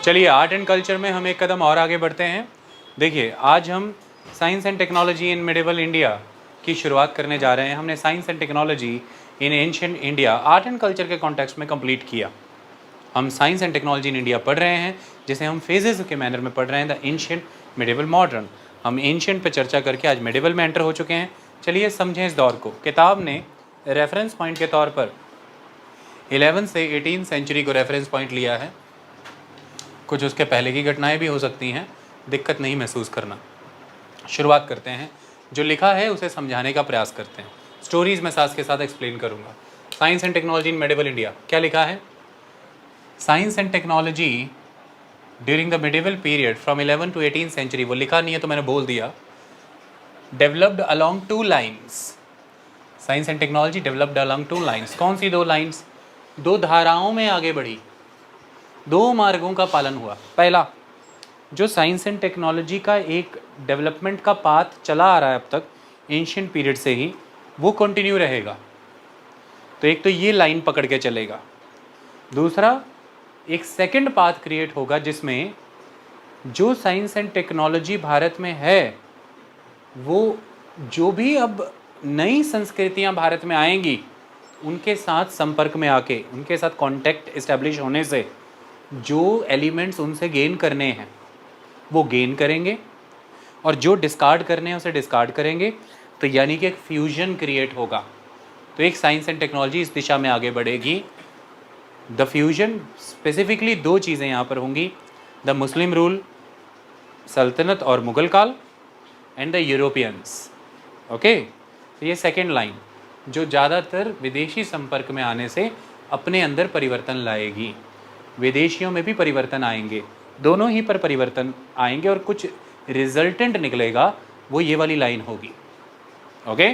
चलिए art and culture में हम एक कदम और आगे बढ़ते हैं। देखिए आज हम science and technology in medieval India की शुरुआत करने जा रहे हैं। हमने science and technology in ancient India art and culture के कॉन्टेक्स्ट में कंप्लीट किया। हम science and technology in India पढ़ रहे हैं, जिसे हम फेजेस के मैनर में पढ़ रहे हैं, द एंशिएंट, मिडिवल, मॉडर्न। हम एंशिएंट पे चर्चा करके आज मिडिवल में एंटर हो चुके हैं। चलिए समझें इस दौर को। किताब ने रेफरेंस पॉइंट के तौर पर 11 से 18 सेंचुरी को रेफरेंस पॉइंट लिया है। कुछ उसके पहले की घटनाएं भी हो सकती हैं, दिक्कत नहीं महसूस करना। शुरुआत करते हैं, जो लिखा है उसे समझाने का प्रयास करते हैं। स्टोरीज मैं साथ के साथ एक्सप्लेन करूंगा। Science and technology in medieval India क्या लिखा है? Science and technology during the medieval period from 11 to 18 century, वो लिखा नहीं है तो मैंने बोल दिया, developed along 2 lines. Science and technology developed along 2 lines. कौन सी 2 लाइन्स? 2 धाराओं में आगे बढ़ी, 2 मार्गों का पालन हुआ। पहला, जो साइंस एंड टेक्नोलॉजी का एक डेवलपमेंट का पाथ चला आ रहा है अब तक एंशिएंट पीरियड से ही, वो कंटिन्यू रहेगा। तो एक तो ये लाइन पकड़ के चलेगा। दूसरा, एक सेकंड पाथ क्रिएट होगा जिसमें जो साइंस एंड टेक्नोलॉजी भारत में है, वो जो भी अब नई संस्कृतियां भारत में आएंगी उनके साथ संपर्क में आके, उनके साथ कांटेक्ट इस्टेब्लिश होने से जो एलिमेंट्स उनसे गेन करने हैं वो गेन करेंगे, और जो डिस्कार्ड करने हैं उसे डिस्कार्ड करेंगे। तो यानी कि एक फ्यूजन क्रिएट होगा। तो एक साइंस एंड टेक्नोलॉजी इस दिशा में आगे बढ़ेगी। द फ्यूजन, स्पेसिफिकली 2 चीज़ें यहाँ पर होंगी, द मुस्लिम रूल, सल्तनत और मुगल काल, एंड द यूरोपियंस। ओके, तो ये सेकेंड लाइन जो ज़्यादातर विदेशी संपर्क में आने से अपने अंदर परिवर्तन लाएगी। विदेशियों में भी परिवर्तन आएंगे, दोनों ही पर परिवर्तन आएंगे और कुछ रिजल्टेंट निकलेगा, वो ये वाली लाइन होगी। ओके,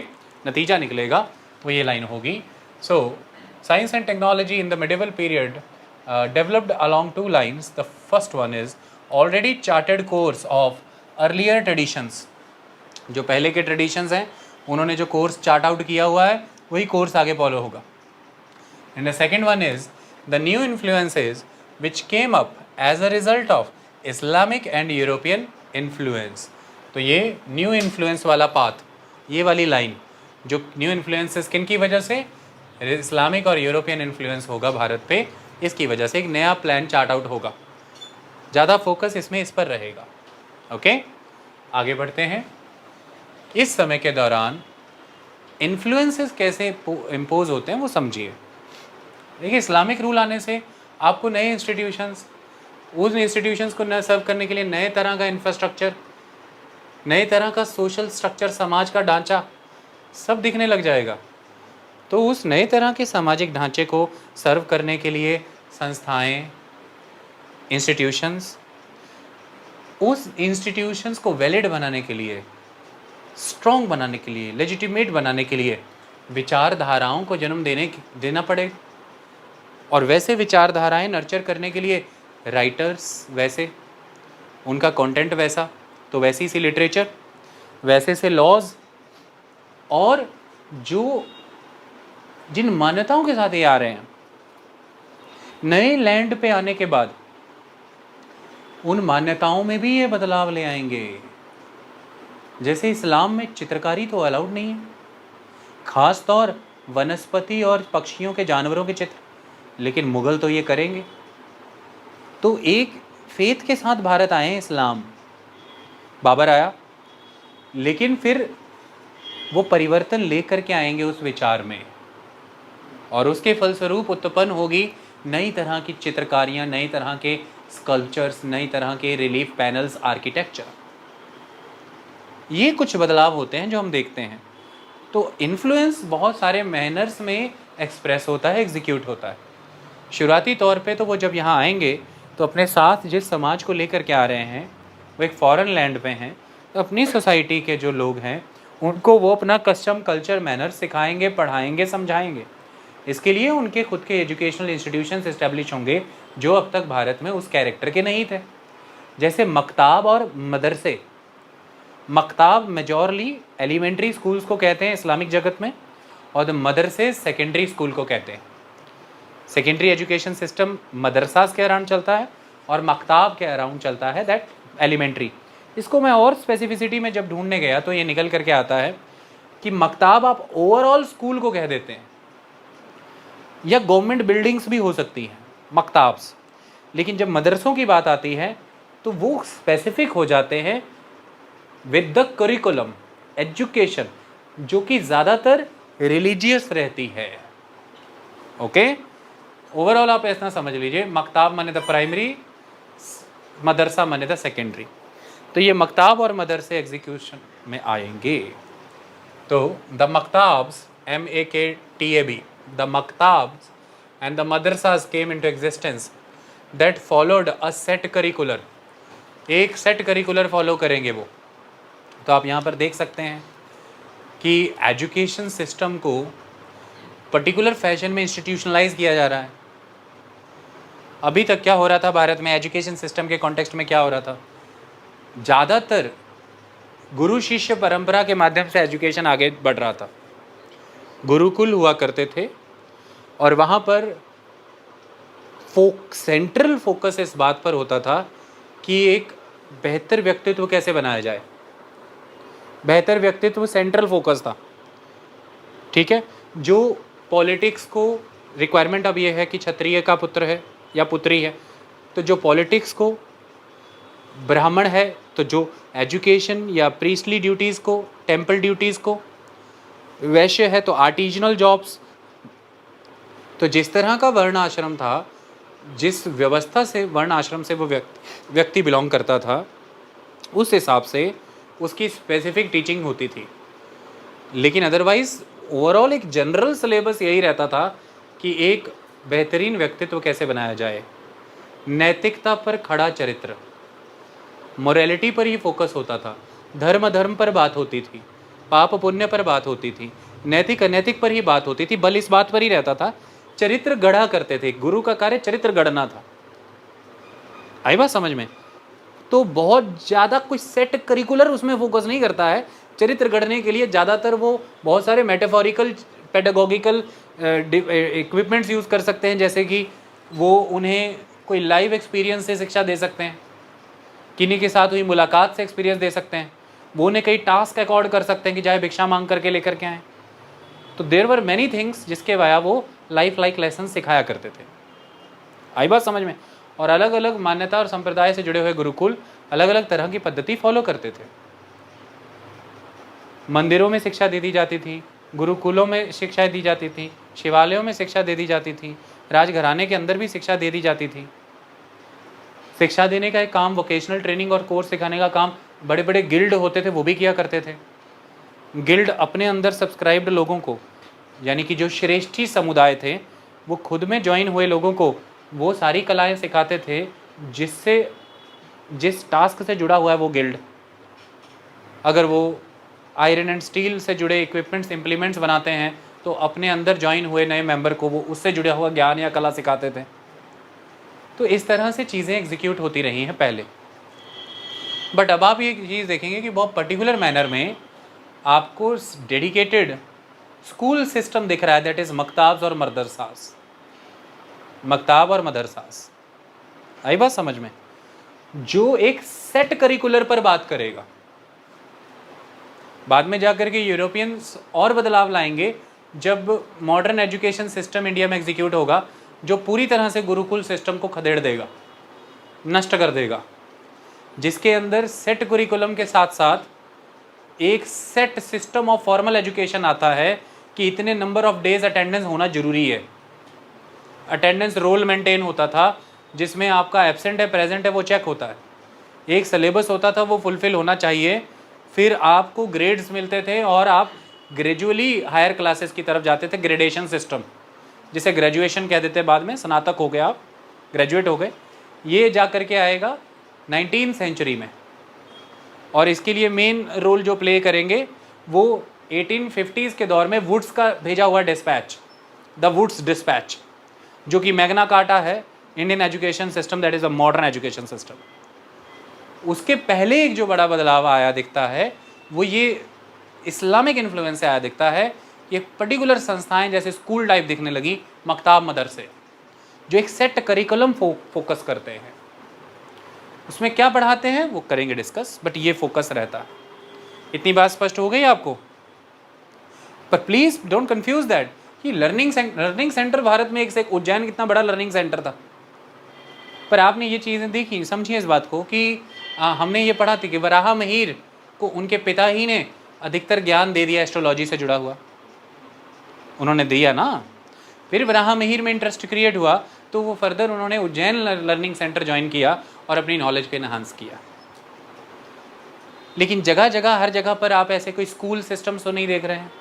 नतीजा निकलेगा वो ये लाइन होगी। So science and technology in the medieval period developed along 2 lines. The first one is already chartered course of earlier traditions. जो पहले के ट्रेडिशंस हैं उन्होंने जो कोर्स चार्ट आउट किया हुआ है वही कोर्स आगे फॉलो होगा। And the second one is the new influences which came up as a result of Islamic and European influence. तो ये न्यू इन्फ्लुएंस वाला पाथ, ये वाली लाइन, जो न्यू इन्फ्लुएंसेस किन की वजह से? इस्लामिक और यूरोपियन इन्फ्लुएंस होगा भारत पे, इसकी वजह से एक नया प्लान चार्ट आउट होगा। ज़्यादा फोकस इसमें इस पर रहेगा। ओके, आगे बढ़ते हैं। इस समय के दौरान इन्फ्लुएंसेस कैसे इम्पोज होते हैं वो समझिए। देखिए, इस्लामिक रूल आने से आपको नए इंस्टीट्यूशंस, उस इंस्टीट्यूशंस को न सर्व करने के लिए नए तरह का इंफ्रास्ट्रक्चर, नए तरह का सोशल स्ट्रक्चर, समाज का ढांचा सब दिखने लग जाएगा। तो उस नए तरह के सामाजिक ढांचे को सर्व करने के लिए संस्थाएं, इंस्टीट्यूशंस, उस इंस्टीट्यूशंस को वैलिड बनाने के लिए, स्ट्रॉन्ग बनाने के लिए, लेजिटिमेट बनाने के लिए विचारधाराओं को जन्म देना पड़ेगा। और वैसे विचारधाराएं नर्चर करने के लिए राइटर्स वैसे, उनका कंटेंट वैसा, तो वैसी सी लिटरेचर, वैसे से लॉज, और जो जिन मान्यताओं के साथ ये आ रहे हैं, नए लैंड पे आने के बाद उन मान्यताओं में भी ये बदलाव ले आएंगे। जैसे इस्लाम में चित्रकारी तो अलाउड नहीं है, खास तौर वनस्पति और पक्षियों के, जानवरों के चित्र, लेकिन मुगल तो ये करेंगे। तो एक फेथ के साथ भारत आए हैं, इस्लाम, बाबर आया, लेकिन फिर वो परिवर्तन लेकर के आएंगे उस विचार में, और उसके फलस्वरूप उत्पन्न होगी नई तरह की चित्रकारियाँ, नई तरह के स्कल्पचर्स, नई तरह के रिलीफ पैनल्स, आर्किटेक्चर। ये कुछ बदलाव होते हैं जो हम देखते हैं। तो इन्फ्लुएंस बहुत सारे मैनर्स में एक्सप्रेस होता है, एग्जीक्यूट होता है। शुरुआती तौर पे तो वो जब यहाँ आएंगे तो अपने साथ जिस समाज को लेकर के आ रहे हैं वो एक फॉरेन लैंड पे हैं, तो अपनी सोसाइटी के जो लोग हैं उनको वो अपना कस्टम, कल्चर, मैनर सिखाएंगे, पढ़ाएंगे, समझाएंगे। इसके लिए उनके खुद के एजुकेशनल इंस्टीट्यूशंस इस्टेब्लिश होंगे जो अब तक भारत में उस कैरेक्टर के नहीं थे। जैसे मकताब और मदरसे। मकताब मेजॉरली एलिमेंट्री स्कूल्स को कहते हैं इस्लामिक जगत में, और द मदरसे सेकेंडरी स्कूल को कहते हैं। सेकेंडरी एजुकेशन सिस्टम मदरसास के अराउंड चलता है और मकताब के अराउंड चलता है, दैट एलिमेंट्री। इसको मैं और स्पेसिफिसिटी में जब ढूंढने गया तो ये निकल करके आता है कि मकताब आप ओवरऑल स्कूल को कह देते हैं, या गवर्नमेंट बिल्डिंग्स भी हो सकती हैं मकताब्स, लेकिन जब मदरसों की बात आती है तो वो स्पेसिफिक हो जाते हैं विद द करिकुलम एजुकेशन, जो कि ज़्यादातर रिलीजियस रहती है। ओके, ओवरऑल आप ऐसा समझ लीजिए, मकताब माने द प्राइमरी, मदरसा माने द सेकेंडरी। तो ये मकताब और मदरसे एग्जीक्यूशन में आएंगे। तो the maktabs, MAKTAB, the maktabs and the madrasas came into existence that followed a set curricular, एक सेट करिकुलर फॉलो करेंगे वो। तो आप यहाँ पर देख सकते हैं कि एजुकेशन सिस्टम को पर्टिकुलर फैशन में इंस्टीट्यूशनलाइज किया जा रहा है। अभी तक क्या हो रहा था भारत में, एजुकेशन सिस्टम के कॉन्टेक्स्ट में क्या हो रहा था, ज़्यादातर गुरु शिष्य परंपरा के माध्यम से एजुकेशन आगे बढ़ रहा था। गुरुकुल हुआ करते थे और वहाँ पर सेंट्रल फोकस इस बात पर होता था कि एक बेहतर व्यक्तित्व कैसे बनाया जाए। बेहतर व्यक्तित्व सेंट्रल फोकस था, ठीक है। जो पॉलिटिक्स को रिक्वायरमेंट अब ये है कि क्षत्रिय का पुत्र है या पुत्री है, तो जो पॉलिटिक्स को, ब्राह्मण है तो जो एजुकेशन या प्रीस्टली ड्यूटीज़ को, टेम्पल ड्यूटीज़ को, वैश्य है तो आर्टिजनल जॉब्स। तो जिस तरह का वर्ण आश्रम था, जिस व्यवस्था से वर्ण आश्रम से वो व्यक्ति बिलोंग करता था, उस हिसाब से उसकी स्पेसिफिक टीचिंग होती थी। लेकिन अदरवाइज ओवरऑल एक जनरल सिलेबस यही रहता था कि एक बेहतरीन व्यक्तित्व कैसे बनाया जाए, नैतिकता पर खड़ा चरित्र, मोरालिटी पर ही फोकस होता था, धर्म पर बात होती थी, पाप पुण्य पर बात होती थी, नैतिक अनैतिक पर ही बात होती थी, बल इस बात पर ही रहता था, चरित्र गढ़ा करते थे। गुरु का कार्य चरित्र गढ़ना था। आई बात समझ में? तो बहुत ज़्यादा कुछ सेट करिकुलर उसमें फोकस नहीं करता है। चरित्र गढ़ने के लिए ज़्यादातर वो बहुत सारे मेटाफोरिकल पेडागोगिकल इक्विपमेंट्स यूज़ कर सकते हैं, जैसे कि वो उन्हें कोई लाइव एक्सपीरियंस से शिक्षा दे सकते हैं, किन्हीं के साथ हुई मुलाकात से एक्सपीरियंस दे सकते हैं, वो उन्हें कई टास्क अकॉर्ड कर सकते हैं कि चाहे भिक्षा मांग करके लेकर के आएँ। तो देयर वर मैनी थिंग्स जिसके वाया वो लाइफ लाइक लेसन सिखाया करते थे। आई बात समझ में? और अलग अलग मान्यता और संप्रदाय से जुड़े हुए गुरुकुल अलग अलग तरह की पद्धति फॉलो करते थे। मंदिरों में शिक्षा दे दी जाती थी, गुरुकुलों में शिक्षा दी जाती थी, शिवालयों में शिक्षा दे दी जाती थी, राजघराने के अंदर भी शिक्षा दे दी जाती थी। शिक्षा देने का एक काम, वोकेशनल ट्रेनिंग और कोर्स सिखाने का काम बड़े बड़े गिल्ड होते थे वो भी किया करते थे। गिल्ड अपने अंदर सब्सक्राइब्ड लोगों को, यानी कि जो श्रेष्ठी समुदाय थे, वो खुद में ज्वाइन हुए लोगों को वो सारी कलाएं सिखाते थे जिससे, जिस टास्क से जुड़ा हुआ है वो गिल्ड। अगर वो आयरन एंड स्टील से जुड़े इक्विपमेंट्स, इम्प्लीमेंट्स बनाते हैं, तो अपने अंदर ज्वाइन हुए नए मेंबर को वो उससे जुड़ा हुआ ज्ञान या कला सिखाते थे। तो इस तरह से चीज़ें एग्जीक्यूट होती रही हैं पहले। बट अब आप ये चीज़ देखेंगे कि बहुत पर्टिकुलर मैनर में आपको डेडिकेटेड स्कूल सिस्टम दिख रहा है, दैट इज़ मकताब्स और मदरसास। मकताब और मदरसास, आई बात समझ में? जो एक सेट करिकुलर पर बात करेगा। बाद में जाकर के यूरोपियंस और बदलाव लाएंगे जब मॉडर्न एजुकेशन सिस्टम इंडिया में एग्जीक्यूट होगा, जो पूरी तरह से गुरुकुल सिस्टम को खदेड़ देगा, नष्ट कर देगा, जिसके अंदर सेट करिकुलम के साथ साथ एक set system of formal education आता है कि इतने नंबर ऑफ डेज अटेंडेंस होना जरूरी है। अटेंडेंस रोल मेंटेन होता था जिसमें आपका एब्सेंट है, प्रेजेंट है, वो चेक होता है। एक सिलेबस होता था, वो फुलफिल होना चाहिए, फिर आपको ग्रेड्स मिलते थे और आप ग्रेजुअली हायर क्लासेस की तरफ जाते थे। ग्रेडेशन सिस्टम, जिसे ग्रेजुएशन कह देते, बाद में स्नातक हो गए, आप ग्रेजुएट हो गए, ये जा कर के आएगा 19वीं सेंचुरी में। और इसके लिए मेन रोल जो प्ले करेंगे वो 1850s के दौर में वुड्स का भेजा हुआ डिस्पैच, द वुड्स डिस्पैच, जो कि मैग्ना कार्टा है Indian education system, that is a modern education system. उसके पहले एक जो बड़ा बदलाव आया दिखता है वो ये इस्लामिक इन्फ्लुएंस से आया दिखता है। ये पर्टिकुलर संस्थाएं जैसे स्कूल टाइप दिखने लगी, मकताब मदरसे, जो एक सेट करिकुलम फोकस करते हैं। उसमें क्या पढ़ाते हैं वो करेंगे डिस्कस, बट ये फोकस रहता है। इतनी बात स्पष्ट हो गई आपको? पर प्लीज डोंट कंफ्यूज दैट कि लर्निंग सेंटर भारत में एक से एक, उज्जैन कितना बड़ा लर्निंग सेंटर था। पर आपने ये चीज़ें देखी, समझिए इस बात को कि हमने ये पढ़ा थी कि वराहा मिहिर को उनके पिता ही ने अधिकतर ज्ञान दे दिया एस्ट्रोलॉजी से जुड़ा हुआ, उन्होंने दिया ना। फिर वराहा मिहिर में इंटरेस्ट क्रिएट हुआ तो वो फर्दर उन्होंने उज्जैन लर्निंग सेंटर ज्वाइन किया और अपनी नॉलेज को एनहांस किया। लेकिन जगह जगह, हर जगह पर आप ऐसे कोई स्कूल सिस्टम्स तो नहीं देख रहे हैं।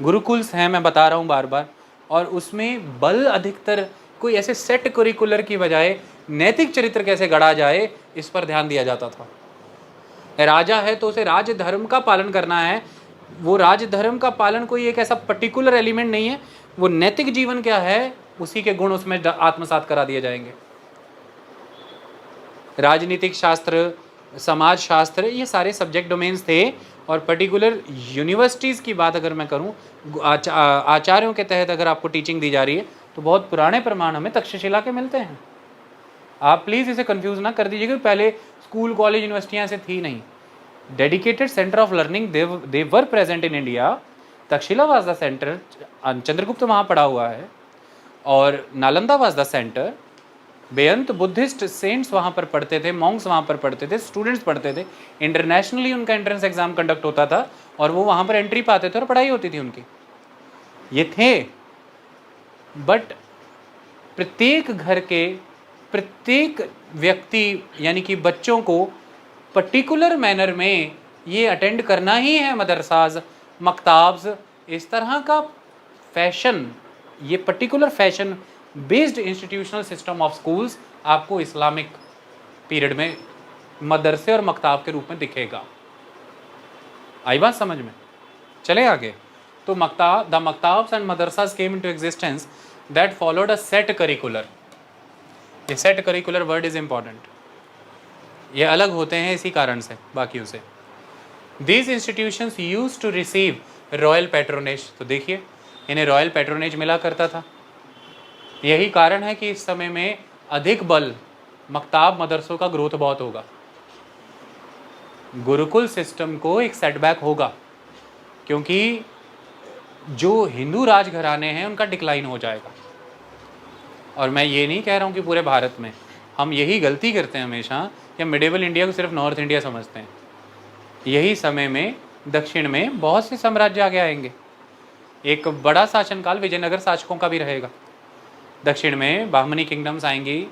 गुरुकुल्स हैं, मैं बता रहा हूँ बार बार, और उसमें बल अधिकतर कोई ऐसे सेट करिकुलर की बजाय नैतिक चरित्र कैसे गढ़ा जाए इस पर ध्यान दिया जाता था। राजा है तो उसे राज धर्म का पालन करना है, वो राज धर्म का पालन कोई एक ऐसा पर्टिकुलर एलिमेंट नहीं है, वो नैतिक जीवन क्या है उसी के गुण उसमें आत्मसात करा दिए जाएंगे। राजनीतिक शास्त्र, समाज शास्त्र, ये सारे सब्जेक्ट डोमेन्स थे। और पर्टिकुलर यूनिवर्सिटीज़ की बात अगर मैं करूं, आचार्यों के तहत अगर आपको टीचिंग दी जा रही है तो बहुत पुराने प्रमाण हमें तक्षशिला के मिलते हैं। आप प्लीज़ इसे कंफ्यूज ना कर दीजिएगा, पहले स्कूल कॉलेज यूनिवर्सिटियाँ से थी नहीं। Dedicated centre of learning they were present in India. Takshashila was the centre, Chandragupta वहाँ पढ़ा हुआ है, और नालंदा वाज द सेंटर। बेअंत बुद्धिस्ट सेंट्स वहाँ पर पढ़ते थे, मॉन्क्स वहाँ पर पढ़ते थे, स्टूडेंट्स पढ़ते थे। इंटरनेशनली उनका एंट्रेंस एग्जाम कंडक्ट होता था और वो वहाँ पर एंट्री पाते थे और पढ़ाई होती थी उनकी। ये थे, बट प्रत्येक घर के प्रत्येक व्यक्ति यानी कि बच्चों को पर्टिकुलर मैनर में ये अटेंड करना ही है। मदरसाज, मकताब्स, इस तरह का फैशन, ये particular fashion based institutional system of schools आपको इस्लामिक पीरियड में मदरसे और मकताब के रूप में दिखेगा। आई बात समझ में? चले आगे। तो the maktabs and madrasas came into existence that followed a set curricular. ये set curricular word is important, ये अलग होते हैं इसी कारण से बाकियों से। These institutions used to receive royal patronage. तो देखिए इन्हें रॉयल पैट्रोनेज मिला करता था। यही कारण है कि इस समय में अधिक बल मकताब मदरसों का ग्रोथ बहुत होगा। गुरुकुल सिस्टम को एक सेटबैक होगा क्योंकि जो हिंदू राजघराने हैं उनका डिक्लाइन हो जाएगा। और मैं ये नहीं कह रहा हूँ कि पूरे भारत में, हम यही गलती करते हैं हमेशा कि हम मिडेवल इंडिया को सिर्फ नॉर्थ इंडिया समझते हैं। यही समय में दक्षिण में बहुत से साम्राज्य आगे आएंगे। एक बड़ा शासनकाल विजयनगर शासकों का भी रहेगा। दक्षिण में बाहमनी किंगडम्स आएंगी,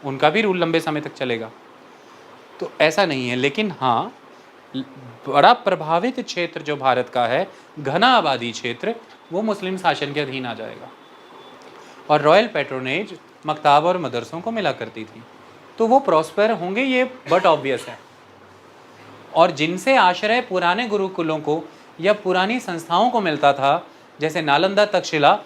उनका भी रूल लंबे समय तक चलेगा। तो ऐसा नहीं है, लेकिन हाँ बड़ा प्रभावित क्षेत्र जो भारत का है, घना आबादी क्षेत्र, वो मुस्लिम शासन के अधीन आ जाएगा। और रॉयल पैट्रोनेज मकताब और मदरसों को मिला करती थी, तो वो प्रॉस्पर होंगे, ये बट ऑब्वियस है। और जिनसे आश्रय पुराने गुरुकुलों को या पुरानी संस्थाओं को मिलता था, जैसे नालंदा, तक्षशिला,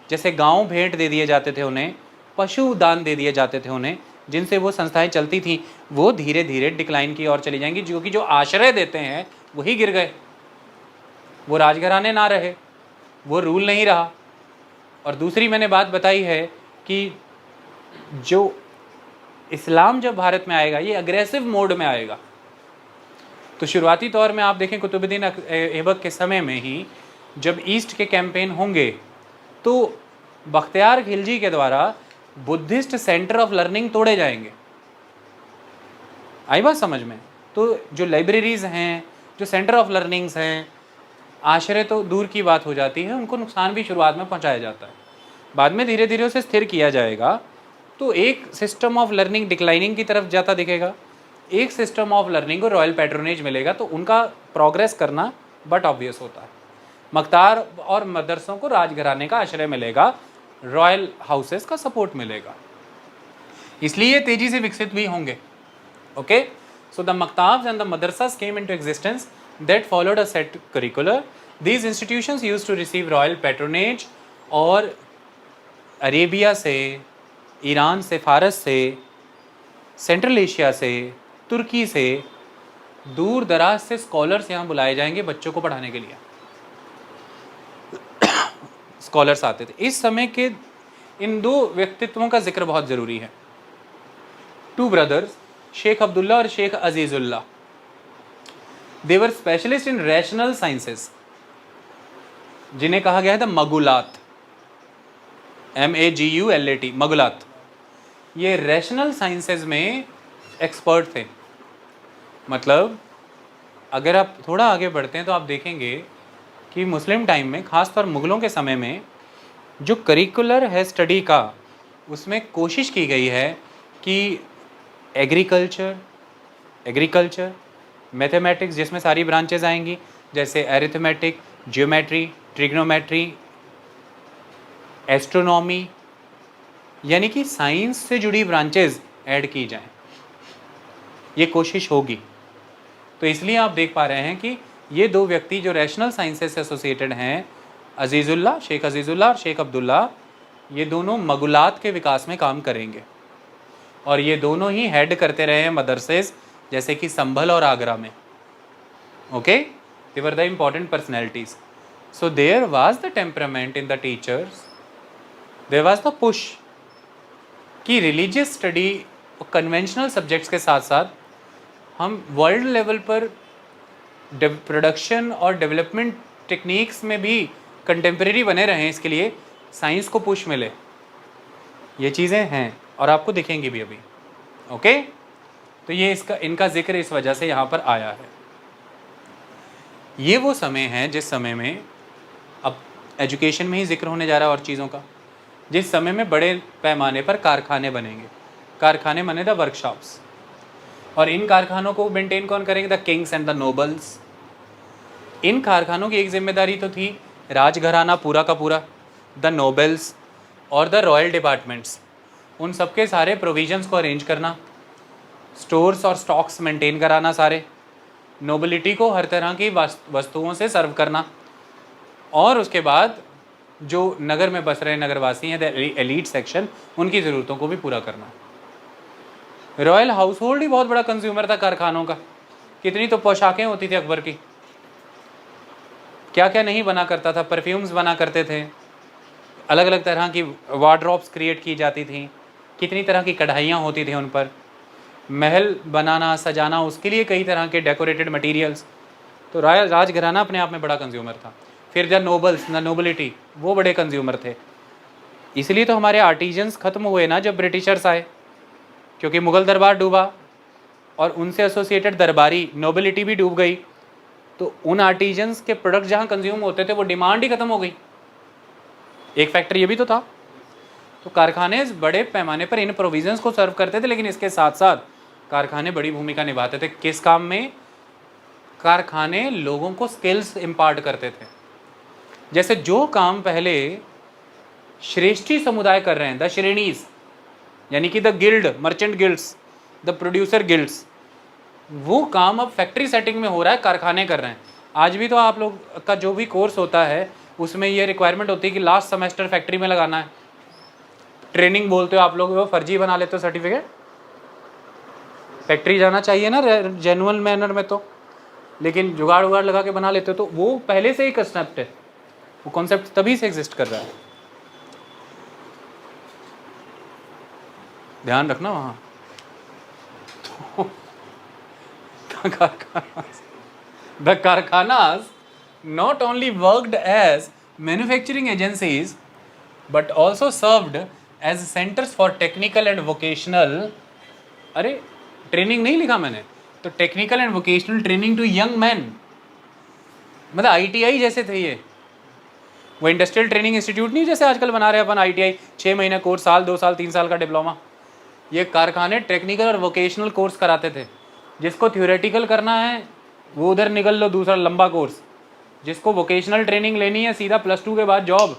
जैसे गांव भेंट दे दिए जाते थे उन्हें, पशु दान दे दिए जाते थे उन्हें, जिनसे वो संस्थाएं चलती थीं, वो धीरे धीरे डिक्लाइन की ओर चली जाएंगी। जो कि जो आश्रय देते हैं वही गिर गए, वो राजघराने ना रहे, वो रूल नहीं रहा। और दूसरी मैंने बात बताई है कि जो इस्लाम जब भारत में आएगा ये अग्रेसिव मोड में आएगा। तो शुरुआती तौर में आप देखें कुतुबुद्दीन ऐबक के समय में ही जब ईस्ट के कैंपेन होंगे तो बख्तियार खिलजी के द्वारा बुद्धिस्ट सेंटर ऑफ लर्निंग तोड़े जाएंगे। आई बात समझ में? तो जो लाइब्रेरीज हैं, जो सेंटर ऑफ लर्निंग्स हैं, आश्रय तो दूर की बात हो जाती है, उनको नुकसान भी शुरुआत में पहुंचाया जाता है। बाद में धीरे धीरे उसे स्थिर किया जाएगा। तो एक सिस्टम ऑफ लर्निंग डिक्लाइनिंग की तरफ जाता दिखेगा, एक सिस्टम ऑफ लर्निंग को रॉयल पैट्रोनेज मिलेगा, तो उनका प्रोग्रेस करना बट ऑब्वियस होता है। मकतार और मदरसों को राजघराने का आश्रय मिलेगा, रॉयल हाउसेस का सपोर्ट मिलेगा, इसलिए तेजी से विकसित भी होंगे। Okay, so the maktabs and the madrasas came into existence that followed a set curricular. These institutions used to receive royal patronage. और अरेबिया से, ईरान से, फारस से, सेंट्रल एशिया से, तुर्की से, दूर दराज से स्कॉलर्स यहाँ बुलाए जाएंगे बच्चों को पढ़ाने के लिए। स्कॉलर्स आते थे। इस समय के इन दो व्यक्तित्वों का जिक्र बहुत ज़रूरी है। टू ब्रदर्स शेख अब्दुल्ला और शेख अजीजुल्ला। दे वर स्पेशलिस्ट इन रैशनल साइंसेस, जिन्हें कहा गया था मगुलात, MAGULAT, मगुलात। ये रैशनल साइंसेस में एक्सपर्ट थे। मतलब अगर आप थोड़ा आगे बढ़ते हैं तो आप देखेंगे कि मुस्लिम टाइम में, ख़ासतौर मुग़लों के समय में, जो करिकुलर है स्टडी का, उसमें कोशिश की गई है कि एग्रीकल्चर, मैथमेटिक्स जिसमें सारी ब्रांचेज आएंगी, जैसे एरिथमेटिक, ज्योमेट्री, ट्रिग्नोमेट्री, एस्ट्रोनॉमी, यानी कि साइंस से जुड़ी ब्रांचेज ऐड की जाएं, ये कोशिश होगी। तो इसलिए आप देख पा रहे हैं कि ये दो व्यक्ति जो रैशनल साइंसेस से एसोसिएटेड हैं, शेख अजीज़ुल्लाह और शेख अब्दुल्ला, ये दोनों मगुलात के विकास में काम करेंगे। और ये दोनों ही हेड करते रहे हैं मदरसेस, जैसे कि संभल और आगरा में। Okay, they were the important personalities. So there was the temperament in the teachers, there was the push कि रिलीजियस स्टडी और कन्वेंशनल सब्जेक्ट्स के साथ साथ हम वर्ल्ड लेवल पर प्रोडक्शन और डेवलपमेंट टेक्निक्स में भी कंटेम्प्रेरी बने रहें, इसके लिए साइंस को पुश मिले। ये चीज़ें हैं और आपको दिखेंगी भी अभी। ओके, तो ये इनका जिक्र इस वजह से यहाँ पर आया है। ये वो समय है जिस समय में, अब एजुकेशन में ही जिक्र होने जा रहा है और चीज़ों का, जिस समय में बड़े पैमाने पर कारखाने बनेंगे। कारखाने बने द वर्कशॉप्स, और इन कारखानों को मेंटेन कौन करेंगे? The kings and the nobles. इन कारखानों की एक जिम्मेदारी तो थी राजघराना पूरा का पूरा, द नोबल्स और द रॉयल डिपार्टमेंट्स, उन सबके सारे प्रोविजंस को अरेंज करना, स्टोर्स और स्टॉक्स मेंटेन कराना, सारे नोबिलिटी को हर तरह की वस्तुओं से सर्व करना, और उसके बाद जो नगर में बस रहे नगरवासी हैं, द एलीट सेक्शन, उनकी ज़रूरतों को भी पूरा करना। रॉयल हाउस होल्ड ही बहुत बड़ा कंज्यूमर था कारखानों का। कितनी तो पोशाकें होती थी अकबर की, क्या क्या नहीं बना करता था, परफ्यूम्स बना करते थे, अलग अलग तरह की वार्डरोब्स क्रिएट की जाती थी, कितनी तरह की कढ़ाइयाँ होती थी उन पर, महल बनाना सजाना, उसके लिए कई तरह के डेकोरेटेड मटेरियल्स। तो राजघराना अपने आप में बड़ा कंज्यूमर था। फिर द नोबल्स, द नोबिलिटी, वो बड़े कंज्यूमर थे। इसलिए तो हमारे आर्टिजन्स ख़त्म हुए ना जब ब्रिटिशर्स आए, क्योंकि मुग़ल दरबार डूबा और उनसे एसोसिएटेड दरबारी नोबिलिटी भी डूब गई। तो उन आर्टिजन्स के प्रोडक्ट जहाँ कंज्यूम होते थे वो डिमांड ही ख़त्म हो गई। एक फैक्टर ये भी तो था। तो कारखाने बड़े पैमाने पर इन प्रोविजंस को सर्व करते थे, लेकिन इसके साथ साथ कारखाने बड़ी भूमिका निभाते थे। किस काम में? कारखाने लोगों को स्किल्स इम्पार्ट करते थे। जैसे जो काम पहले श्रेष्ठी समुदाय कर रहे हैं, द श्रेणीज, यानी कि the guild, merchant guilds, the producer guilds, वो काम अब फैक्ट्री सेटिंग में हो रहा है, कारखाने कर रहे हैं। आज भी तो आप लोग का जो भी कोर्स होता है उसमें ये रिक्वायरमेंट होती है कि लास्ट सेमेस्टर फैक्ट्री में लगाना है। ट्रेनिंग बोलते हो आप लोग, वो फर्जी बना लेते हो सर्टिफिकेट। फैक्ट्री जाना चाहिए ना जेन्युइन मैनर में, तो लेकिन जुगाड़ उगाड़ लगा के बना लेते हो। तो वो पहले से ही कंसेप्ट है, वो कॉन्सेप्ट तभी से एग्जिस्ट कर रहा है। ध्यान रखना वहाँ। The Karkhanas not only worked as manufacturing agencies but also served as centers for technical and vocational, अरे ट्रेनिंग नहीं लिखा मैंने, तो technical and vocational training to young man, मतलब ITI जैसे थे ये। वो इंडस्ट्रियल ट्रेनिंग इंस्टीट्यूट नहीं जैसे आजकल बना रहे अपन ITI, 6 महीने कोर्स, साल 2 साल 3 साल का डिप्लोमा। ये कारखाने टेक्निकल और वोकेशनल कोर्स कराते थे। जिसको थ्योरेटिकल करना है वो उधर निकल लो, दूसरा लंबा कोर्स। जिसको वोकेशनल ट्रेनिंग लेनी है सीधा +2 के बाद जॉब,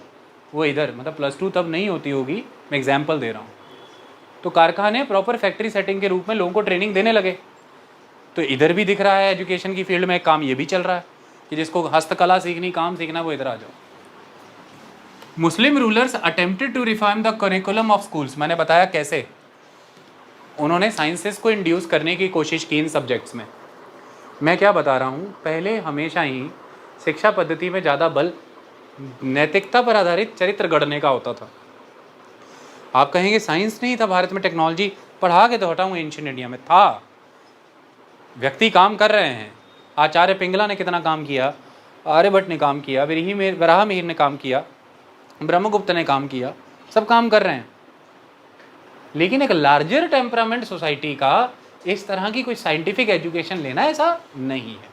वो इधर, मतलब +2 तब नहीं होती होगी, मैं एग्जाम्पल दे रहा हूँ। तो कारखाने प्रॉपर फैक्ट्री सेटिंग के रूप में लोगों को ट्रेनिंग देने लगे। तो इधर भी दिख रहा है एजुकेशन की फील्ड में काम ये भी चल रहा है कि जिसको हस्तकला सीखनी, काम सीखना, वो इधर आ जाओ। Muslim rulers attempted to reform the curriculum of schools. मैंने बताया कैसे उन्होंने साइंसेस को इंड्यूस करने की कोशिश की इन सब्जेक्ट्स में। मैं क्या बता रहा हूँ, पहले हमेशा ही शिक्षा पद्धति में ज़्यादा बल नैतिकता पर आधारित चरित्र गढ़ने का होता था। आप कहेंगे साइंस नहीं था भारत में, टेक्नोलॉजी पढ़ा के तो हटाऊँ, एंशिएंट इंडिया में था। व्यक्ति काम कर रहे हैं। आचार्य पिंगला ने कितना काम किया, आर्यभट्ट ने काम किया, वराहमिहिर ने काम किया, ब्रह्मगुप्त ने काम किया, सब काम कर रहे हैं। लेकिन एक लार्जर टेम्परामेंट सोसाइटी का इस तरह की कोई साइंटिफिक एजुकेशन लेना ऐसा नहीं है।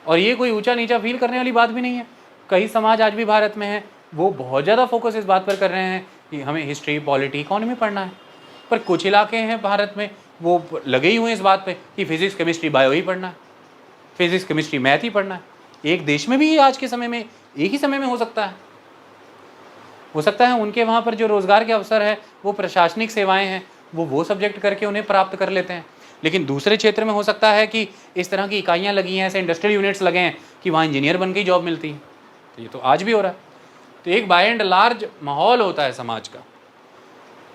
और ये कोई ऊंचा नीचा फील करने वाली बात भी नहीं है। कई समाज आज भी भारत में है, वो बहुत ज़्यादा फोकस इस बात पर कर रहे हैं कि हमें हिस्ट्री, पॉलिटी, इकोनॉमी पढ़ना है। पर कुछ इलाके हैं भारत में वो लगे ही हुए हैं इस बात पे कि फिजिक्स, केमिस्ट्री, बायो ही पढ़ना है, फिजिक्स, केमिस्ट्री, मैथ ही पढ़ना है। एक देश में भी आज के समय में एक ही समय में हो सकता है उनके वहाँ पर जो रोज़गार के अवसर है, वो प्रशासनिक सेवाएं हैं, वो सब्जेक्ट करके उन्हें प्राप्त कर लेते हैं। लेकिन दूसरे क्षेत्र में हो सकता है कि इस तरह की इकाइयाँ लगी हैं, ऐसे इंडस्ट्रियल यूनिट्स लगे हैं कि वहाँ इंजीनियर बन के ही जॉब मिलती है। तो ये तो आज भी हो रहा है। तो एक बाय एंड लार्ज माहौल होता है समाज का।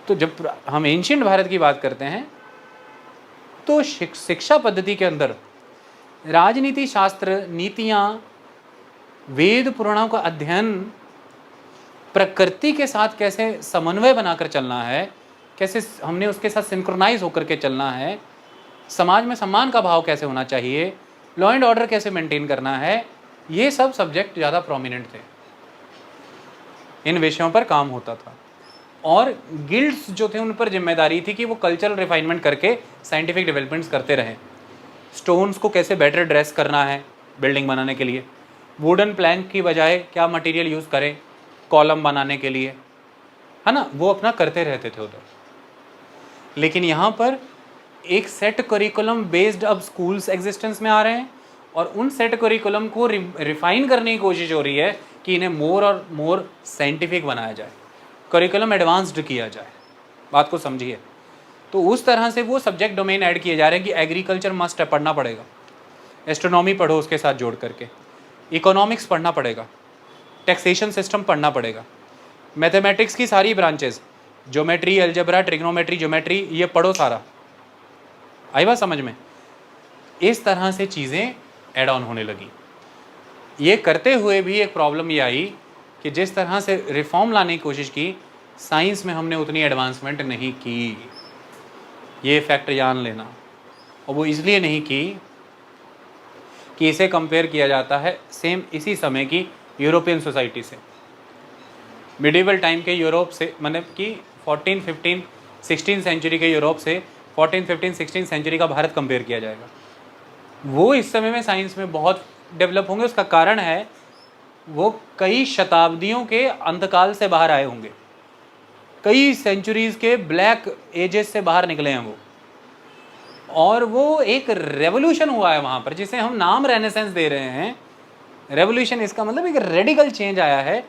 तो जब हम एंशिएंट भारत की बात करते हैं तो शिक्षा पद्धति के अंदर राजनीति शास्त्र, नीतियाँ, वेद पुराणों का अध्ययन, प्रकृति के साथ कैसे समन्वय बनाकर चलना है, कैसे हमने उसके साथ सिंक्रोनाइज होकर के चलना है, समाज में सम्मान का भाव कैसे होना चाहिए, लॉ एंड ऑर्डर कैसे मेंटेन करना है, ये सब सब्जेक्ट ज़्यादा प्रोमिनेंट थे। इन विषयों पर काम होता था और गिल्ड्स जो थे उन पर जिम्मेदारी थी कि वो कल्चरल रिफाइनमेंट करके साइंटिफिक डेवलपमेंट्स करते रहें। स्टोन्स को कैसे बेटर ड्रेस करना है बिल्डिंग बनाने के लिए, वुडन प्लैंक की बजाय क्या मटेरियल यूज़ करें कॉलम बनाने के लिए, है ना, वो अपना करते रहते थे उधर। लेकिन यहाँ पर एक सेट करिकुलम बेस्ड अब स्कूल्स एग्जिस्टेंस में आ रहे हैं और उन सेट करिकुलम को रिफाइन करने की कोशिश हो रही है कि इन्हें मोर और मोर साइंटिफिक बनाया जाए, करिकुलम एडवांस्ड किया जाए। बात को समझिए। तो उस तरह से वो सब्जेक्ट डोमेन ऐड किए जा रहे हैं कि एग्रीकल्चर मस्ट है, पढ़ना पड़ेगा, एस्ट्रोनॉमी पढ़ो उसके साथ जोड़ करके, इकोनॉमिक्स पढ़ना पड़ेगा, टैक्सेशन सिस्टम पढ़ना पड़ेगा, मैथमेटिक्स की सारी branches, geometry, algebra, trigonometry, geometry, ये पढ़ो सारा। आई बात समझ में? इस तरह से चीज़ें ऐड ऑन होने लगी। ये करते हुए भी एक प्रॉब्लम ये आई कि जिस तरह से रिफॉर्म लाने की कोशिश की, साइंस में हमने उतनी एडवांसमेंट नहीं की। ये फैक्ट जान लेना। और वो इसलिए नहीं की कि इसे कंपेयर किया जाता है सेम इसी समय की यूरोपियन सोसाइटी से, मिडिवल टाइम के यूरोप से, मतलब कि 14, 15, 16 सेंचुरी के यूरोप से 14, 15, 16 सेंचुरी का भारत कंपेयर किया जाएगा। वो इस समय में साइंस में बहुत डेवलप होंगे। उसका कारण है वो कई शताब्दियों के अंतकाल से बाहर आए होंगे, कई सेंचुरीज़ के ब्लैक एजेस से बाहर निकले हैं वो, और वो एक रेवोल्यूशन हुआ है वहाँ पर जिसे हम नाम रेनेसेंस दे रहे हैं। रेवोल्यूशन इसका मतलब एक रेडिकल चेंज आया है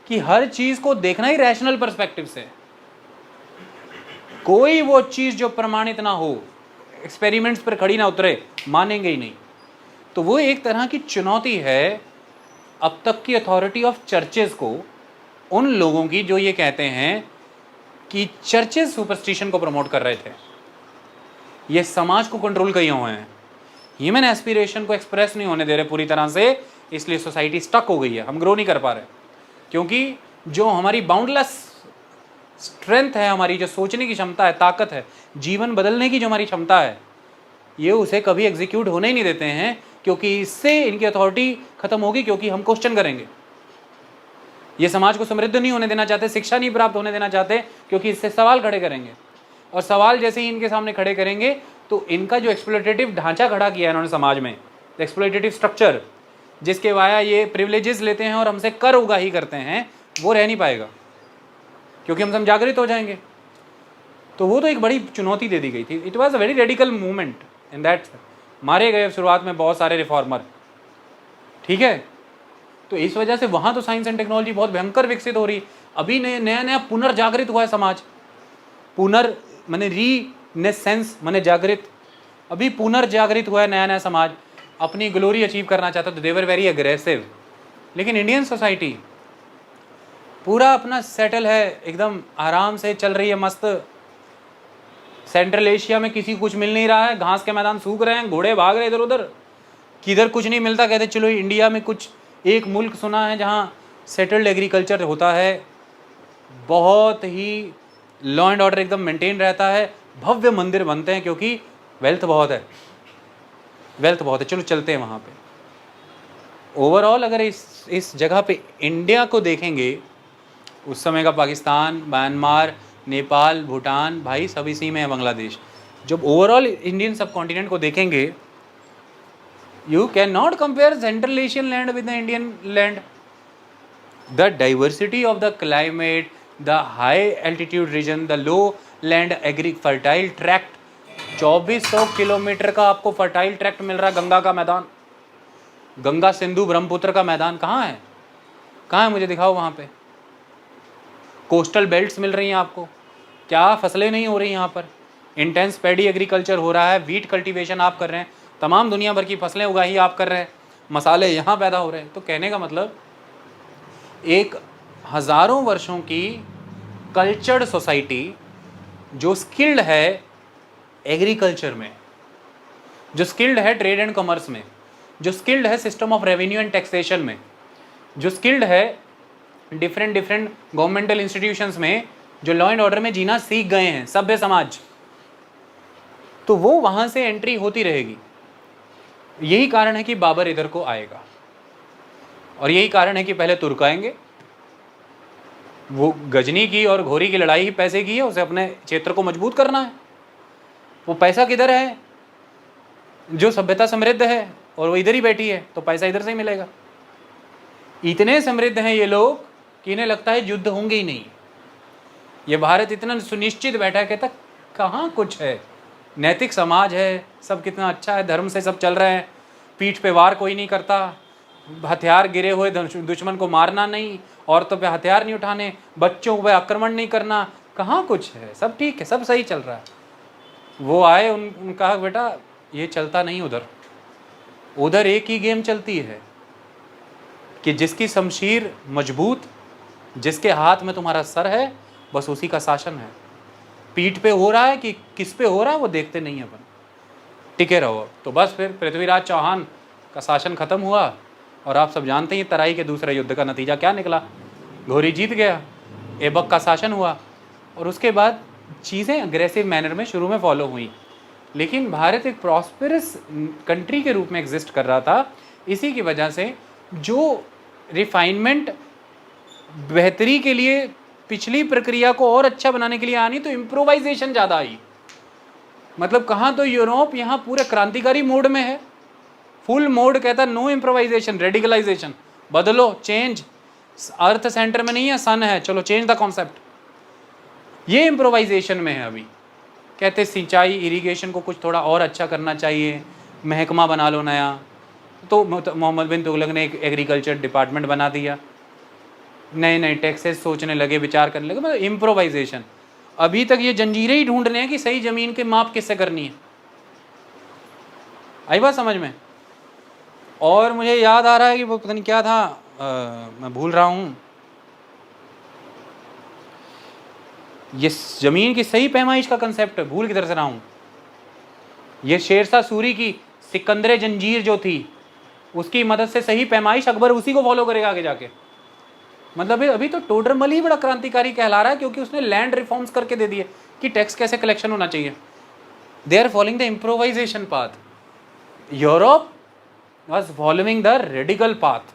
कि हर चीज़ को देखना ही रैशनल पर्सपेक्टिव से। कोई वो चीज़ जो प्रमाणित ना हो, एक्सपेरिमेंट्स पर खड़ी ना उतरे, मानेंगे ही नहीं। तो वो एक तरह की चुनौती है अब तक की अथॉरिटी ऑफ चर्चेस को, उन लोगों की जो ये कहते हैं कि चर्चेस सुपरस्टिशन को प्रमोट कर रहे थे, ये समाज को कंट्रोल किए हुए हैं, ह्यूमन एस्पिरेशन को एक्सप्रेस नहीं होने दे रहे पूरी तरह से, इसलिए सोसाइटी स्टक हो गई है, हम ग्रो नहीं कर पा रहे। क्योंकि जो हमारी बाउंडलेस स्ट्रेंथ है, हमारी जो सोचने की क्षमता है, ताकत है, जीवन बदलने की जो हमारी क्षमता है, ये उसे कभी एग्जीक्यूट होने ही नहीं देते हैं, क्योंकि इससे इनकी अथॉरिटी खत्म होगी, क्योंकि हम क्वेश्चन करेंगे। ये समाज को समृद्ध नहीं होने देना चाहते, शिक्षा नहीं प्राप्त होने देना चाहते, क्योंकि इससे सवाल खड़े करेंगे, और सवाल जैसे ही इनके सामने खड़े करेंगे तो इनका जो एक्सप्लोइटेटिव ढांचा खड़ा किया है इन्होंने समाज में, एक्सप्लोइटेटिव स्ट्रक्चर, जिसके वाया ये प्रिविलेजेस लेते हैं और हमसे कर उगाही करते हैं, वो रह नहीं पाएगा, क्योंकि हम जागृत हो जाएंगे। तो वो तो एक बड़ी चुनौती दे दी गई थी। It was a very radical movement in that. मारे गए शुरुआत में बहुत सारे रिफॉर्मर, ठीक है। तो इस वजह से वहाँ तो साइंस एंड टेक्नोलॉजी बहुत भयंकर विकसित हो रही। अभी नया नया पुनर्जागृत हुआ है समाज, माने रीनेसेंस माने जागृत, अभी पुनर्जागृत हुआ है नया नया समाज, अपनी ग्लोरी अचीव करना चाहता। तो दे वर वेरी अग्रेसिव। लेकिन इंडियन सोसाइटी पूरा अपना सेटल है, एकदम आराम से चल रही है, मस्त। सेंट्रल एशिया में किसी को कुछ मिल नहीं रहा है, घास के मैदान सूख रहे हैं, घोड़े भाग रहे इधर उधर, किधर कुछ नहीं मिलता, कहते चलो इंडिया में कुछ एक मुल्क सुना है जहाँ सेटल्ड एग्रीकल्चर होता है, बहुत ही लॉ एंड ऑर्डर एकदम मेंटेन रहता है, भव्य मंदिर बनते हैं, क्योंकि वेल्थ बहुत है, वेल्थ बहुत है। चलो चलते हैं वहाँ पे। ओवरऑल अगर इस जगह पे इंडिया को देखेंगे, उस समय का पाकिस्तान, म्यांमार, नेपाल, भूटान, भाई सब इसी में है, बांग्लादेश। जब ओवरऑल इंडियन सब कॉन्टिनेंट को देखेंगे, you can not compare Central Asian land with the Indian land. The diversity of the climate, the high altitude region, the low land agri fertile tract, 2400 kilometre का आपको फर्टाइल ट्रैक्ट मिल रहा है। गंगा का मैदान, गंगा सिंधु ब्रह्मपुत्र का मैदान कहाँ है? कहाँ है? मुझे दिखाओ वहाँ पे। कोस्टल बेल्ट्स मिल रही हैं आपको, क्या फसलें नहीं हो रही यहाँ पर? इंटेंस पैडी एग्रीकल्चर हो रहा है, वीट कल्टीवेशन आप कर रहे हैं, तमाम दुनिया भर की फसलें उगाई आप कर रहे हैं, मसाले यहाँ पैदा हो रहे हैं। तो कहने का मतलब एक हज़ारों वर्षों की कल्चर्ड सोसाइटी जो स्किल्ड है एग्रीकल्चर में, जो स्किल्ड है ट्रेड एंड कॉमर्स में, जो स्किल्ड है system of revenue and taxation में, जो स्किल्ड है डिफरेंट गवर्नमेंटल इंस्टीट्यूशंस में, जो लॉ एंड ऑर्डर में जीना सीख गए हैं, सभ्य समाज, तो वो वहाँ से एंट्री होती रहेगी। यही कारण है कि बाबर इधर को आएगा, और यही कारण है कि पहले तुर्क आएंगे। वो गजनी की और घोरी की लड़ाई ही पैसे की है, उसे अपने क्षेत्र को मजबूत करना है। वो पैसा किधर है? जो सभ्यता समृद्ध है और वो इधर ही बैठी है, तो पैसा इधर से ही मिलेगा। इतने समृद्ध हैं ये लोग कि इन्हें लगता है युद्ध होंगे ही नहीं। ये भारत इतना सुनिश्चित बैठा है, कहता कहाँ कुछ है, नैतिक समाज है, सब कितना अच्छा है, धर्म से सब चल रहे हैं, पीठ पे वार कोई नहीं करता, हथियार गिरे हुए दुश्मन को मारना नहीं, औरतों पे हथियार नहीं उठाने, बच्चों पे आक्रमण नहीं करना, कहाँ कुछ है, सब ठीक है, सब सही चल रहा है। वो आए, उनका बेटा ये चलता नहीं, उधर एक ही गेम चलती है कि जिसकी शमशीर मजबूत, जिसके हाथ में तुम्हारा सर है, बस उसी का शासन है। पीठ पे हो रहा है कि किस पे हो रहा है वो देखते नहीं है अपन, टिके रहो। तो बस फिर पृथ्वीराज चौहान का शासन खत्म हुआ, और आप सब जानते हैं तराई के दूसरे युद्ध का नतीजा क्या निकला। घोरी जीत गया, ऐबक का शासन हुआ, और उसके बाद चीज़ें अग्रेसिव मैनर में शुरू में फॉलो हुई। लेकिन भारत एक प्रॉस्पेरस कंट्री के रूप में एग्जिस्ट कर रहा था, इसी की वजह से जो रिफाइनमेंट बेहतरी के लिए पिछली प्रक्रिया को और अच्छा बनाने के लिए आनी, तो इम्प्रोवाइजेशन ज़्यादा आई। मतलब कहाँ तो यूरोप यहाँ पूरे क्रांतिकारी मोड में है, फुल मोड कहता नो इम्प्रोवाइजेशन, रेडिकलाइजेशन, बदलो, चेंज, अर्थ सेंटर में नहीं है, सन है, चलो चेंज द कॉन्सेप्ट। ये इम्प्रोवाइजेशन में है अभी। कहते सिंचाई इरिगेशन को कुछ थोड़ा और अच्छा करना चाहिए, महकमा बना लो नया, तो मोहम्मद बिन तुगलक ने एक एग्रीकल्चर डिपार्टमेंट बना दिया, नए नए टैक्सेस सोचने लगे, विचार करने लगे, मतलब इम्प्रोवाइजेशन। अभी तक ये जंजीरें ही ढूंढ रहे हैं कि सही ज़मीन के माप किससे करनी है। आई बात समझ में? और मुझे याद आ रहा है कि वो पता नहीं क्या था, मैं भूल रहा हूँ, ये ज़मीन की सही पैमाइश का कंसेप्ट भूल किधर से रहा हूँ। ये शेरशाह सूरी की सिकंदर जंजीर जो थी, उसकी मदद से सही पैमाइश, अकबर उसी को फॉलो करेगा आगे जाके। मतलब अभी तो टोडरमल ही बड़ा क्रांतिकारी कहला रहा है, क्योंकि उसने लैंड रिफॉर्म्स करके दे दिए कि टैक्स कैसे कलेक्शन होना चाहिए। They are following the improvisation path, Europe was following the radical path.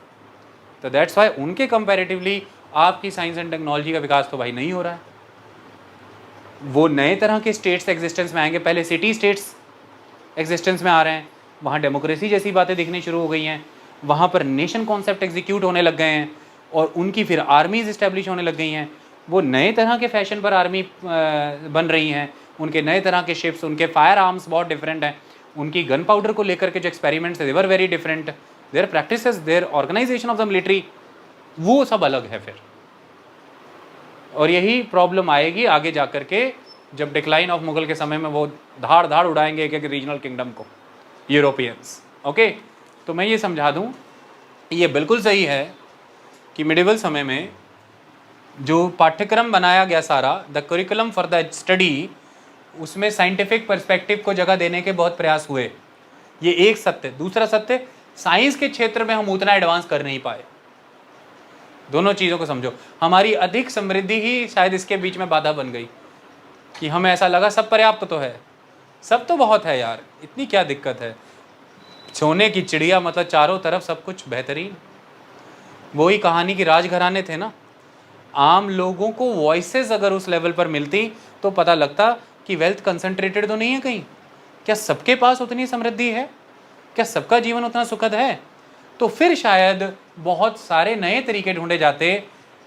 तो दैट्स वाई उनके कंपैरेटिवली आपकी साइंस एंड टेक्नोलॉजी का विकास तो भाई नहीं हो रहा है। वो नए तरह के स्टेट्स एग्जिस्टेंस में आएंगे, पहले सिटी स्टेट्स एग्जिस्टेंस में आ रहे हैं, वहाँ डेमोक्रेसी जैसी बातें दिखनी शुरू हो गई हैं, वहाँ पर नेशन कॉन्सेप्ट एग्जीक्यूट होने लग गए हैं, और उनकी फिर आर्मीज़ इस्टेब्लिश होने लग गई हैं। वो नए तरह के फैशन पर आर्मी बन रही हैं, उनके नए तरह के शिप्स, उनके फायर आर्म्स बहुत डिफरेंट हैं, उनकी गन पाउडर को लेकर के जो experiments they were very different, their practices, their organisation of the military, वो सब अलग है फिर। और यही प्रॉब्लम आएगी आगे जा कर के, जब डिक्लाइन ऑफ मुगल के समय में वो धाड़ धाड़ उड़ाएंगे एक एक रीजनल किंगडम को, यूरोपियंस। ओके, तो मैं ये समझा दूँ, ये बिल्कुल सही है कि मिडिवल समय में जो पाठ्यक्रम बनाया गया सारा, the curriculum for the study, उसमें साइंटिफिक पर्सपेक्टिव को जगह देने के बहुत प्रयास हुए। ये एक सत्य। दूसरा सत्य, साइंस के क्षेत्र में हम उतना एडवांस कर नहीं पाए। दोनों चीज़ों को समझो, हमारी अधिक समृद्धि ही शायद इसके बीच में बाधा बन गई कि हमें ऐसा लगा सब पर्याप्त तो है, सब तो बहुत है यार, इतनी क्या दिक्कत है। सोने की चिड़िया मतलब चारों तरफ सब कुछ बेहतरीन। वही कहानी की राजघराने थे ना, आम लोगों को वॉइसेस अगर उस लेवल पर मिलती तो पता लगता कि वेल्थ कंसंट्रेटेड तो नहीं है कहीं। क्या सबके पास उतनी समृद्धि है? क्या सबका जीवन उतना सुखद है? तो फिर शायद बहुत सारे नए तरीके ढूंढे जाते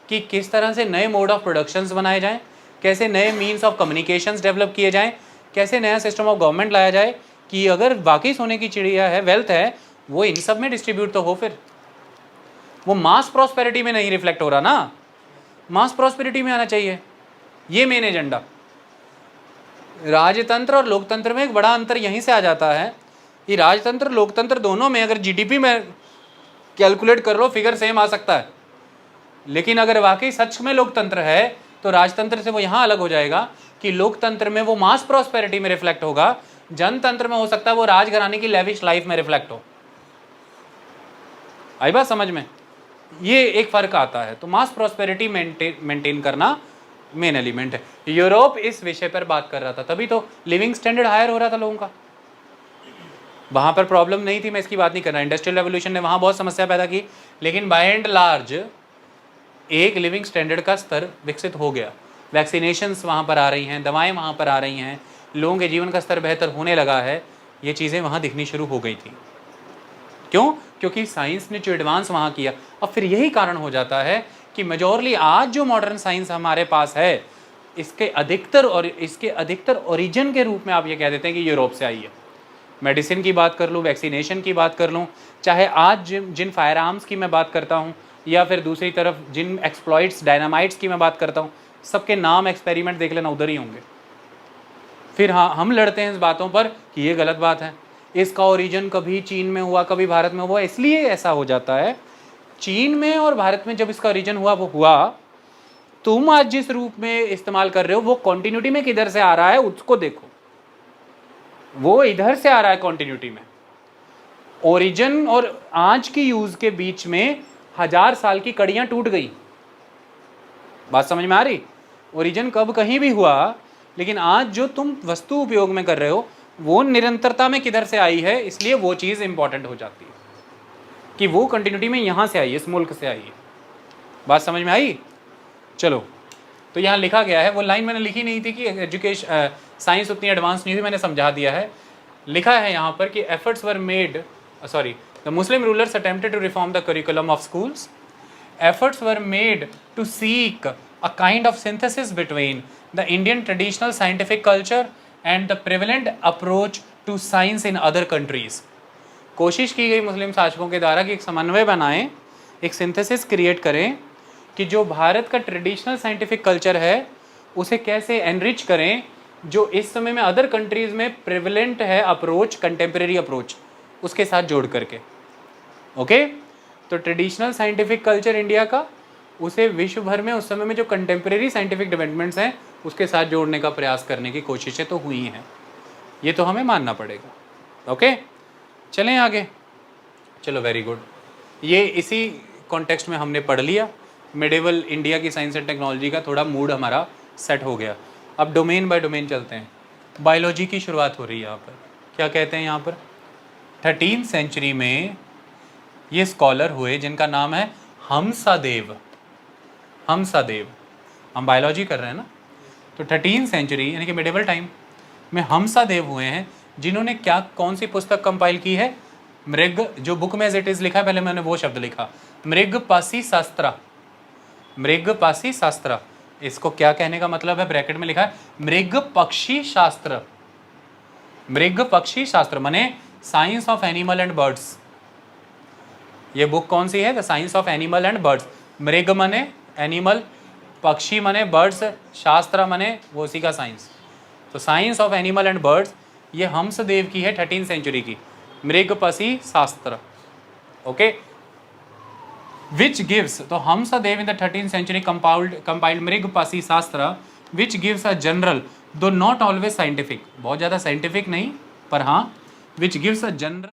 कि किस तरह से नए मोड ऑफ प्रोडक्शंस बनाए जाएं, कैसे नए मीन्स ऑफ कम्युनिकेशंस डेवलप किए जाएं, कैसे नया सिस्टम ऑफ गवर्नमेंट लाया जाए कि अगर वाकई सोने की चिड़िया है, वेल्थ है, वो इन सब में डिस्ट्रीब्यूट तो हो। फिर वो मास प्रॉस्पेरिटी में नहीं रिफ्लेक्ट हो रहा ना, मास प्रॉस्पेरिटी में आना चाहिए। ये मेन एजेंडा। राजतंत्र और लोकतंत्र में एक बड़ा अंतर यहीं से आ जाता है कि राजतंत्र लोकतंत्र दोनों में अगर जीडीपी में कैलकुलेट कर लो फिगर सेम आ सकता है, लेकिन अगर वाकई सच में लोकतंत्र है तो राजतंत्र से वो यहाँ अलग हो जाएगा कि लोकतंत्र में वो मास प्रॉस्पेरिटी में रिफ्लेक्ट होगा, जनतंत्र में हो सकता है वो राजघराने की लेविश लाइफ में रिफ्लेक्ट हो। आई बात समझ में? ये एक फर्क आता है। तो मास प्रॉस्पेरिटी मेंटेन करना मेन एलिमेंट है। यूरोप इस विषय पर बात कर रहा था, तभी तो लिविंग स्टैंडर्ड हायर हो रहा था लोगों का। वहां पर प्रॉब्लम नहीं थी, मैं इसकी बात नहीं कर रहा। इंडस्ट्रियल रेवोल्यूशन ने वहां बहुत समस्या पैदा की, लेकिन बाय एंड लार्ज एक लिविंग स्टैंडर्ड का स्तर विकसित हो गया। वैक्सीनेशंस वहाँ पर आ रही हैं, दवाएं वहाँ पर आ रही हैं, लोगों के जीवन का स्तर बेहतर होने लगा है। ये चीज़ें वहाँ दिखनी शुरू हो गई थी। क्यों? क्योंकि साइंस ने जो एडवांस वहाँ किया। अब फिर यही कारण हो जाता है कि मेजॉरली आज जो मॉडर्न साइंस हमारे पास है, इसके अधिकतर ओरिजिन के रूप में आप ये कह देते हैं कि यूरोप से आई है। मेडिसिन की बात कर लूँ, वैक्सीनेशन की बात कर लूँ, चाहे आज जिन फायर आर्म्स की मैं बात करता हूँ, या फिर दूसरी तरफ जिन एक्सप्लॉइट्स डायनामाइट्स की मैं बात करता हूँ, सबके नाम एक्सपेरिमेंट देख लेना उधर ही होंगे। फिर हाँ, हम लड़ते हैं इस बातों पर कि ये गलत बात है, इसका ओरिजिन कभी चीन में हुआ कभी भारत में हुआ। इसलिए ऐसा हो जाता है, चीन में और भारत में जब इसका ओरिजिन हुआ वो हुआ, तुम आज जिस रूप में इस्तेमाल कर रहे हो वो कॉन्टिन्यूटी में किधर से आ रहा है उसको देखो। वो इधर से आ रहा है कॉन्टिन्यूटी में। ओरिजिन और आज की यूज के बीच में 1000 साल की कड़ियां टूट गई। बात समझ में आ रही? ओरिजिन कब कहीं भी हुआ, लेकिन आज जो तुम वस्तु उपयोग में कर रहे हो वो निरंतरता में किधर से आई है, इसलिए वो चीज़ इंपॉर्टेंट हो जाती है कि वो कंटिन्यूटी में यहाँ से आई है, इस मुल्क से आई है। बात समझ में आई? चलो, तो यहाँ लिखा गया है, वो लाइन मैंने लिखी नहीं थी कि एजुकेशन साइंस उतनी एडवांस नहीं हुई, मैंने समझा दिया है। लिखा है यहाँ पर कि efforts were made, the Muslim rulers attempted to reform the curriculum of schools. Efforts were made to seek a kind of synthesis between the Indian traditional scientific culture and the prevalent approach to science in other countries. कोशिश की गई मुस्लिम शासकों के द्वारा कि एक समन्वय बनाएं, एक सिंथेसिस क्रिएट करें कि जो भारत का ट्रेडिशनल साइंटिफिक कल्चर है उसे कैसे एनरिच करें, जो इस समय में अदर कंट्रीज़ में प्रेवलेंट है अप्रोच, कंटेम्प्रेरी अप्रोच, उसके साथ जोड़ करके। ओके, तो ट्रेडिशनल साइंटिफिक कल्चर इंडिया का, उसे विश्व भर में उस समय में जो कंटेम्प्रेरी साइंटिफिक डेवलपमेंट्स हैं उसके साथ जोड़ने का प्रयास करने की कोशिशें तो हुई हैं, ये तो हमें मानना पड़ेगा। ओके, चलें आगे। चलो, वेरी गुड। ये इसी कॉन्टेक्स्ट में हमने पढ़ लिया, मिडिवल इंडिया की साइंस एंड टेक्नोलॉजी का थोड़ा मूड हमारा सेट हो गया। अब डोमेन बाय डोमेन चलते हैं। बायोलॉजी की शुरुआत हो रही है यहाँ पर। क्या कहते हैं यहाँ पर? 13th सेंचुरी में ये स्कॉलर हुए जिनका नाम है हमसादेव। हमसादेव, हम बायोलॉजी कर रहे हैं ना, तो 13th सेंचुरी यानी कि मिडिवल टाइम में हमसादेव हुए हैं, जिन्होंने क्या, कौन सी पुस्तक कंपाइल की है? मृग, जो बुक में एज इट इज़ लिखा है, पहले मैंने वो शब्द लिखा, मृगपासी शास्त्र। मृगपासी शास्त्र, इसको क्या कहने का मतलब है? ब्रैकेट में लिखा है मृग पक्षी शास्त्र। मृग पक्षी शास्त्र माने science of animal and birds. ये बुक कौन सी है? The science of animal and birds. मृग मने एनिमल, पक्षी मने बर्ड्स, शास्त्र मने वो उसी का साइंस। तो science of animal and birds ये हमसदेव की है 13th सेंचुरी की, मृगपसी शास्त्र। ओके, which gives, तो हमसदेव in the 13th century compiled मृगपसी शास्त्र which gives a general, though not always scientific, बहुत ज़्यादा साइंटिफिक नहीं पर हाँ, which gives a general